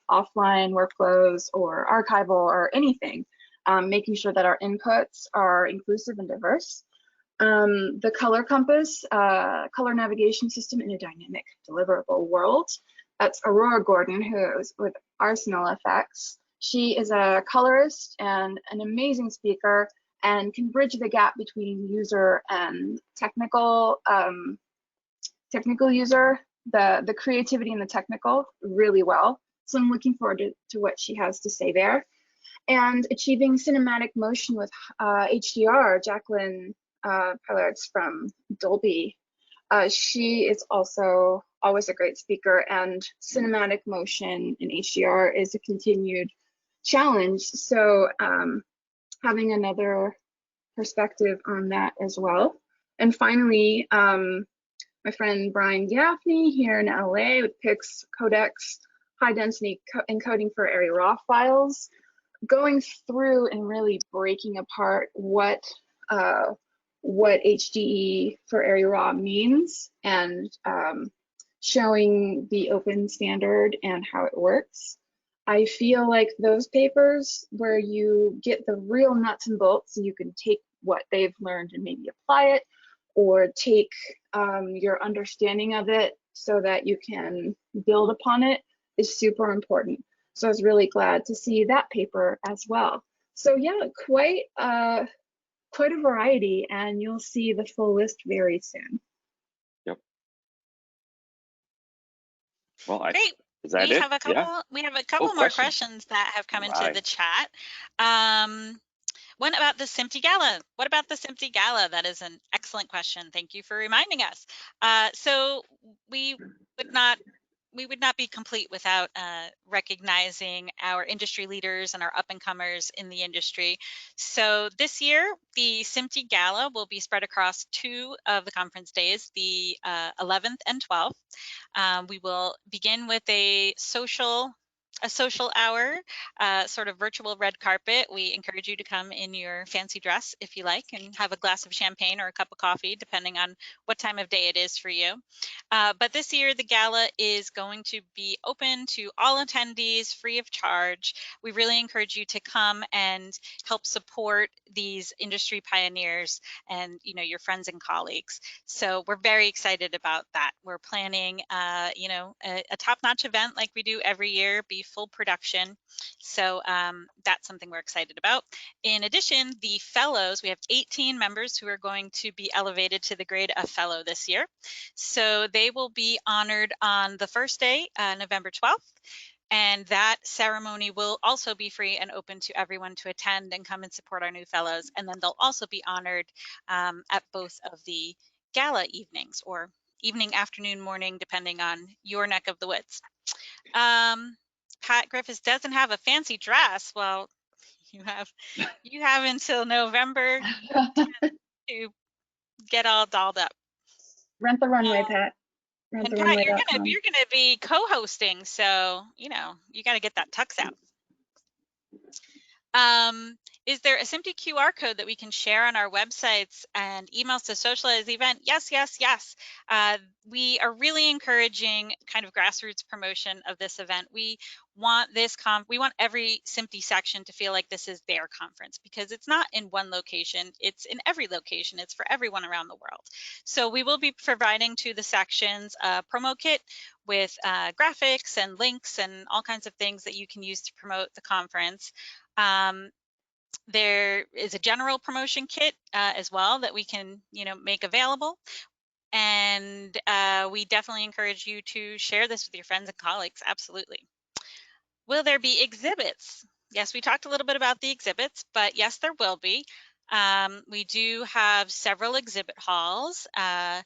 offline workflows or archival or anything, making sure that our inputs are inclusive and diverse. The Color Compass, Color Navigation System in a Dynamic Deliverable World. That's Aurora Gordon, who is with Arsenal Effects. She is a colorist and an amazing speaker, and can bridge the gap between user and technical user, the creativity and the technical really well. So I'm looking forward to what she has to say there. And Achieving Cinematic Motion with HDR, Jacqueline Pillards from Dolby. She is also always a great speaker, and cinematic motion in HDR is a continued challenge. So having another perspective on that as well. And finally, my friend Brian Gaffney here in LA with PIX Codex high density encoding for ARRI raw files, going through and really breaking apart what HDE for ARRI raw means, and showing the open standard and how it works. I feel like those papers where you get the real nuts and bolts, so you can take what they've learned and maybe apply it, or take your understanding of it so that you can build upon it, is super important. So I was really glad to see that paper as well. So yeah, quite a variety, and you'll see the full list very soon. Yep. Well, Great. Is that we it? have a couple. Yeah. We have a couple more questions that have come into the chat. One about the SMPTE Gala. What about the SMPTE Gala? That is an excellent question. Thank you for reminding us. So we would not be complete without recognizing our industry leaders and our up-and-comers in the industry. So this year, the SMPTE Gala will be spread across 2 of the conference days, the 11th and 12th. We will begin with a social hour, sort of virtual red carpet. We encourage you to come in your fancy dress if you like, and have a glass of champagne or a cup of coffee, depending on what time of day it is for you. But this year, the gala is going to be open to all attendees, free of charge. We really encourage you to come and help support these industry pioneers and your friends and colleagues. So we're very excited about that. We're planning a top-notch event like we do every year, be full production. So that's something we're excited about. In addition, the fellows, we have 18 members who are going to be elevated to the grade of fellow this year. So they will be honored on the first day, November 12th. And that ceremony will also be free and open to everyone to attend and come and support our new fellows. And then they'll also be honored at both of the gala evenings, or evening, afternoon, morning, depending on your neck of the woods. Pat Griffiths doesn't have a fancy dress. Well, you have until November 10th to get all dolled up. Rent the runway, Pat. And Pat, you're gonna be co-hosting, so you got to get that tux out. is there a SMPTE QR code that we can share on our websites and emails to socialize the event? Yes, yes, yes. We are really encouraging kind of grassroots promotion of this event. We want we want every SMPTE section to feel like this is their conference, because it's not in one location, it's in every location. It's for everyone around the world. So we will be providing to the sections a promo kit with graphics and links and all kinds of things that you can use to promote the conference. There is a general promotion kit as well that we can, make available. And we definitely encourage you to share this with your friends and colleagues. Absolutely. Will there be exhibits? Yes, we talked a little bit about the exhibits, but yes, there will be. We do have several exhibit halls. I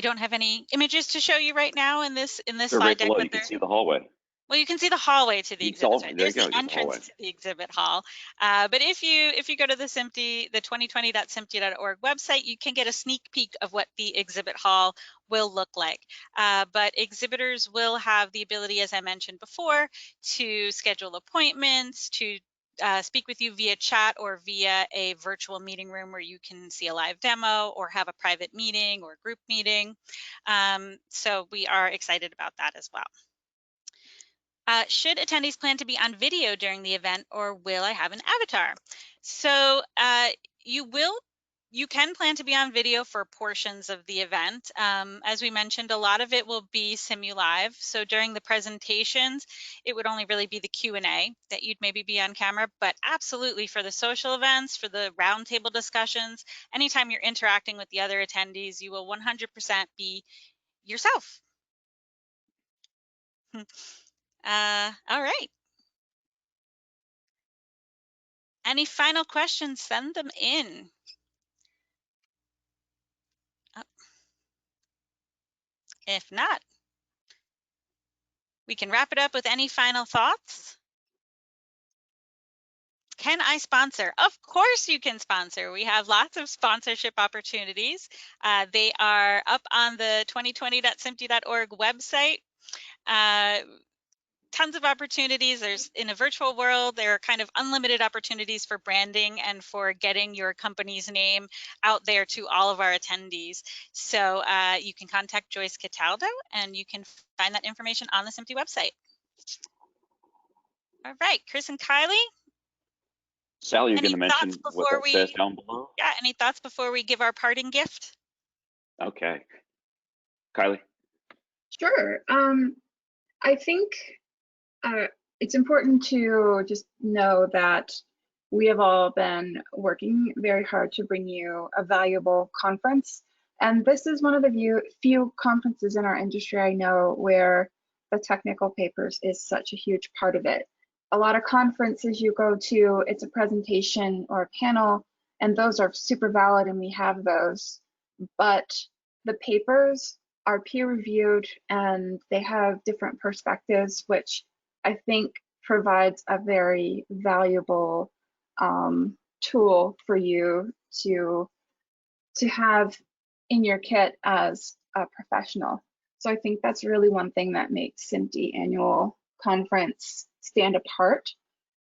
don't have any images to show you right now in this So slide right deck, below, but you can see the hallway. well, you can see the hallway to the exhibits, right? There you There's go, the the entrance hallway. to the exhibit hall. But if you go to the SMPTE, the 2020.SMPTE.org website, you can get a sneak peek of what the exhibit hall will look like. But exhibitors will have the ability, as I mentioned before, to schedule appointments, to speak with you via chat or via a virtual meeting room where you can see a live demo or have a private meeting or group meeting. So we are excited about that as well. Should attendees plan to be on video during the event, or will I have an avatar? So you can plan to be on video for portions of the event. As we mentioned, a lot of it will be simu-live. So during the presentations, it would only really be the Q&A that you'd maybe be on camera, but absolutely for the social events, for the roundtable discussions, anytime you're interacting with the other attendees, you will 100% be yourself. All right. Any final questions, send them in. If not, we can wrap it up with any final thoughts. Can I sponsor? Of course you can sponsor. We have lots of sponsorship opportunities. They are up on the 2020.SMPTE.org website. Tons of opportunities. There's, in a virtual world, there are kind of unlimited opportunities for branding and for getting your company's name out there to all of our attendees. So you can contact Joyce Cataldo and you can find that information on the SMPTE website. All right, Chris and Kylie. Sally, you're going to mention what that says down below? Yeah, any thoughts before we give our parting gift? Okay. Kylie? Sure. I think it's important to just know that we have all been working very hard to bring you a valuable conference. And this is one of the few conferences in our industry I know where the technical papers is such a huge part of it. A lot of conferences you go to, it's a presentation or a panel, and those are super valid and we have those. But the papers are peer reviewed and they have different perspectives, which I think provides a very valuable tool for you to have in your kit as a professional. So I think that's really one thing that makes SMPTE annual conference stand apart.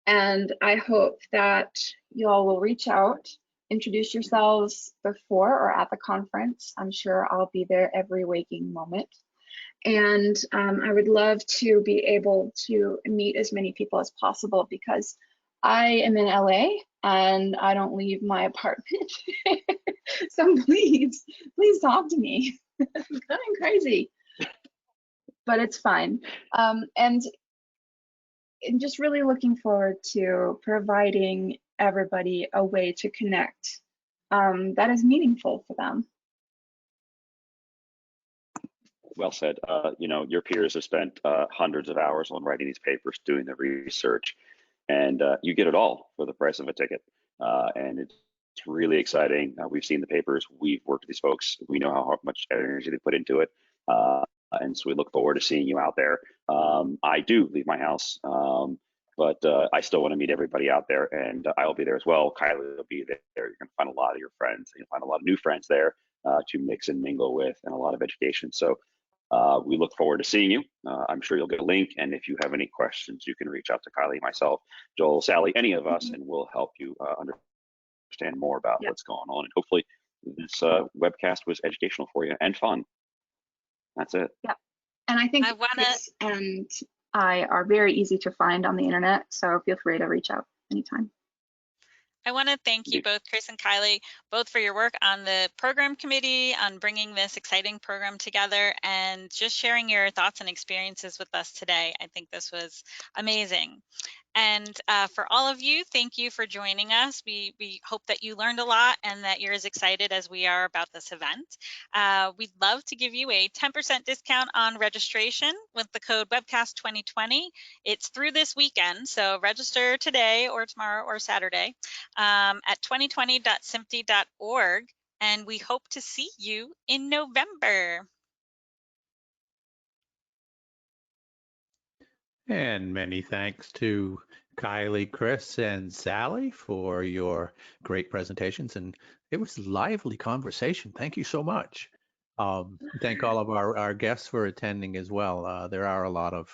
And I hope that you all will reach out, introduce yourselves before or at the conference. I'm sure I'll be there every waking moment. And I would love to be able to meet as many people as possible because I am in LA and I don't leave my apartment. So please talk to me. It's kind of crazy, but it's fine. And just really looking forward to providing everybody a way to connect that is meaningful for them. Well said. Your peers have spent hundreds of hours on writing these papers, doing the research, and you get it all for the price of a ticket. And it's really exciting. We've seen the papers. We've worked with these folks. We know how much energy they put into it. And so we look forward to seeing you out there. I do leave my house, but I still want to meet everybody out there, and I'll be there as well. Kylie will be there. You're going to find a lot of your friends. You'll find a lot of new friends there to mix and mingle with, and a lot of education. So We look forward to seeing you. I'm sure you'll get a link, and if you have any questions, you can reach out to Kylie, myself, Joel, Sally, any of us, and we'll help you understand more about what's going on. And hopefully this webcast was educational for you and fun. That's it. Yeah. And I think Chris and I are very easy to find on the internet, so feel free to reach out anytime. I want to thank you both, Chris and Kylie, both for your work on the program committee, on bringing this exciting program together, and just sharing your thoughts and experiences with us today. I think this was amazing. And for all of you, thank you for joining us. We hope that you learned a lot and that you're as excited as we are about this event. We'd love to give you a 10% discount on registration with the code webcast2020. It's through this weekend, so register today or tomorrow or Saturday at 2020.SMPTE.org, and we hope to see you in November. And many thanks to Kylie, Chris, and Sally for your great presentations. And it was a lively conversation. Thank you so much. Thank all of our guests for attending as well. There are a lot of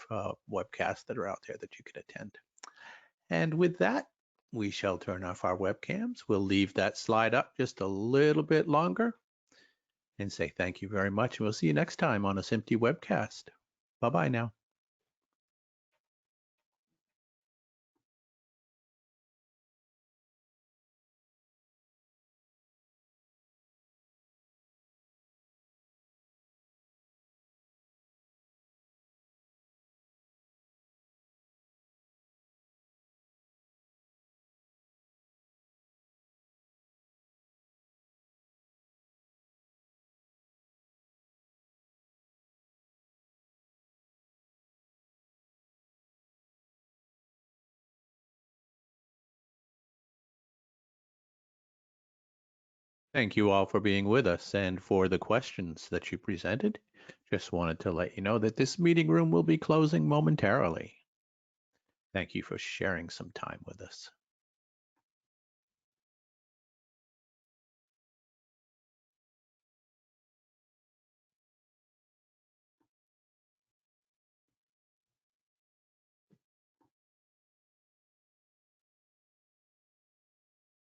webcasts that are out there that you could attend. And with that, we shall turn off our webcams. We'll leave that slide up just a little bit longer and say thank you very much. We'll see you next time on a SMPTE webcast. Bye-bye now. Thank you all for being with us and for the questions that you presented. Just wanted to let you know that this meeting room will be closing momentarily. Thank you for sharing some time with us.